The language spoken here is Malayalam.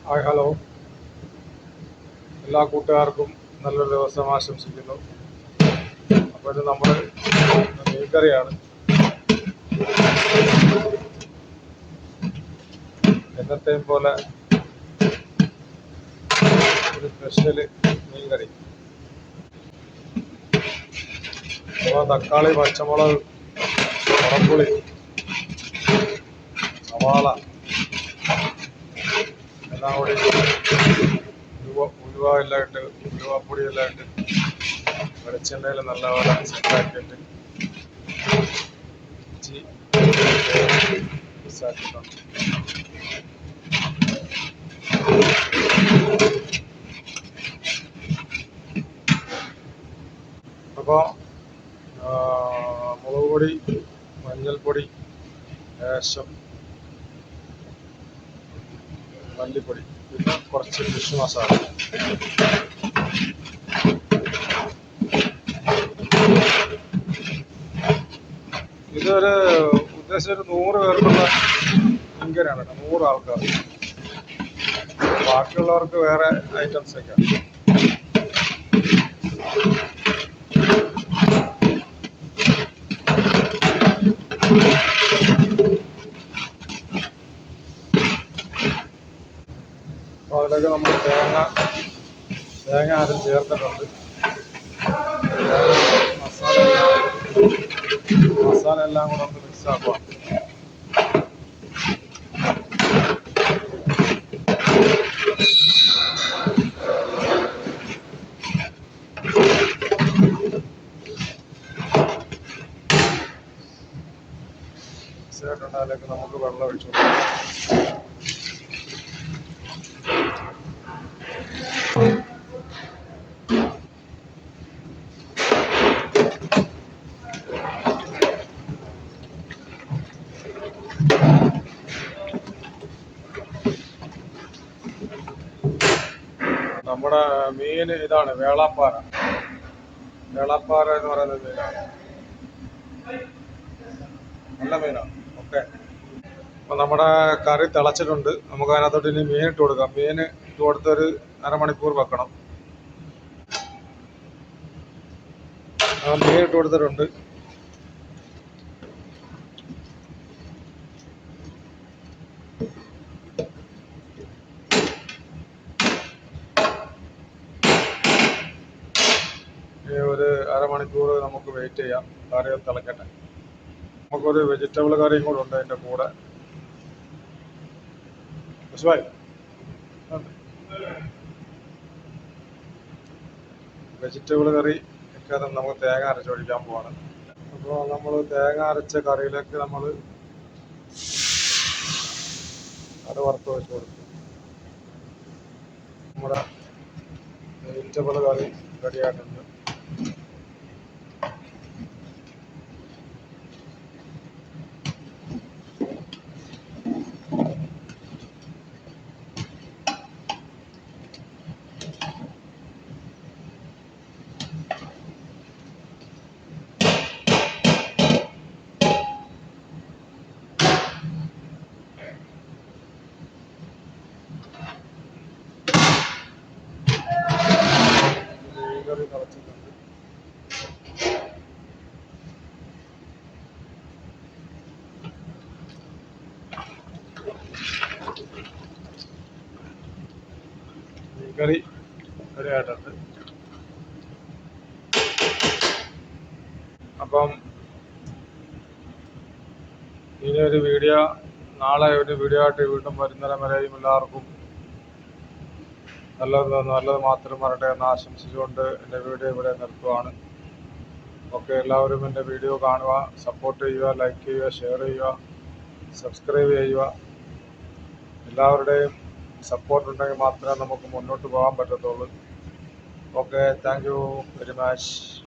ഹായ് ഹലോ, എല്ലാ കൂട്ടുകാർക്കും നല്ലൊരു ദിവസം ആശംസിക്കുന്നു. അപ്പോൾ ഇത് നമ്മൾ മീൻകറിയാണ്. എന്നത്തെയും പോലെ ഒരു സ്പെഷ്യൽ മീൻകറി. അപ്പോൾ തക്കാളി, പച്ചമുളക്, മുളകുപൊടി, സവാള എല്ലാം കൂടി ഉലുവ എല്ലാം ഇട്ട്, ഉലുവപ്പൊടി എല്ലാം ഇട്ട് വെളിച്ചെണ്ണയിൽ നല്ലപോലെ സെറ്റാക്കിയിട്ട് ഇഞ്ചി മിക്സാക്കിയിട്ടുണ്ട്. അപ്പോൾ മുളക് പൊടി, മഞ്ഞൾപ്പൊടി, ലേശം മല്ലിപ്പൊടി, പിന്നെ കുറച്ച് ഫിഷ് മസാല. ഇതൊരു ഉദ്ദേശം ഒരു 100 പേർക്കുള്ള മീൻകറിയാണ്, 100 ആൾക്കാർ. ബാക്കിയുള്ളവർക്ക് വേറെ ഐറ്റംസ് ഒക്കെ. അപ്പോൾ അതിലേക്ക് നമ്മൾ തേങ്ങ ആദ്യം ചേർത്തിട്ടുണ്ട്. മസാല എല്ലാം കൂടെ ഒന്ന് മിക്സ് ആക്കുക. മിക്സായിട്ടുണ്ട്. അതിലേക്ക് നമുക്ക് വെള്ളം ഒഴിച്ചു കൊടുക്കാം. നമ്മുടെ മീൻ ഇതാണ്, വേളാപ്പാറ. വേളാപ്പാറ എന്ന് പറയുന്ന മീനാണ്, നല്ല മീനാണ്. ഓക്കെ, അപ്പം നമ്മുടെ കറി തിളച്ചിട്ടുണ്ട്. നമുക്ക് അതിനകത്തോട്ട് ഇനി മീൻ ഇട്ട് കൊടുക്കാം. മീൻ ഇട്ട് കൊടുത്തൊരു അരമണിക്കൂർ വെക്കണം. മീൻ ഇട്ട് കൊടുത്തിട്ടുണ്ട്. ഒരു അരമണിക്കൂർ നമുക്ക് വെയിറ്റ് ചെയ്യാം, കറി തിളക്കട്ടെ. നമുക്കൊരു വെജിറ്റബിൾ കറിയും കൂടെ ഉണ്ട് അതിൻ്റെ കൂടെ. വെജിറ്റബിൾ കറി ഒക്കെ നമുക്ക് തേങ്ങ അരച്ചൊഴിക്കാൻ പോവാണ്. അപ്പോൾ നമ്മൾ തേങ്ങ അരച്ച കറിയിലേക്ക് നമ്മൾ അത് വറുത്ത് വെച്ച് കൊടുക്കും. നമ്മുടെ വെജിറ്റബിൾ കറി റെഡിയായിട്ടുണ്ട്. കറി തിളച്ചിട്ടുണ്ട്. കറി റെഡിയായിട്ടുണ്ട്. അപ്പം ഇനി ഒരു വീഡിയോ, നാളെ ഒരു വീഡിയോ ആയിട്ട് വീണ്ടും വരുന്നേരം വരെയും എല്ലാവർക്കും നല്ലത് മാത്രം വരട്ടെ എന്ന് ആശംസിച്ചുകൊണ്ട് എൻ്റെ വീഡിയോ ഇവിടെ നിർത്തുവാണ്. ഓക്കെ, എല്ലാവരും എൻ്റെ വീഡിയോ കാണുക, സപ്പോർട്ട് ചെയ്യുക, ലൈക്ക് ചെയ്യുക, ഷെയർ ചെയ്യുക, സബ്സ്ക്രൈബ് ചെയ്യുക. എല്ലാവരുടെയും സപ്പോർട്ട് ഉണ്ടെങ്കിൽ മാത്രമേ നമുക്ക് മുന്നോട്ട് പോകാൻ പറ്റത്തുള്ളൂ. Okay, thank you very much.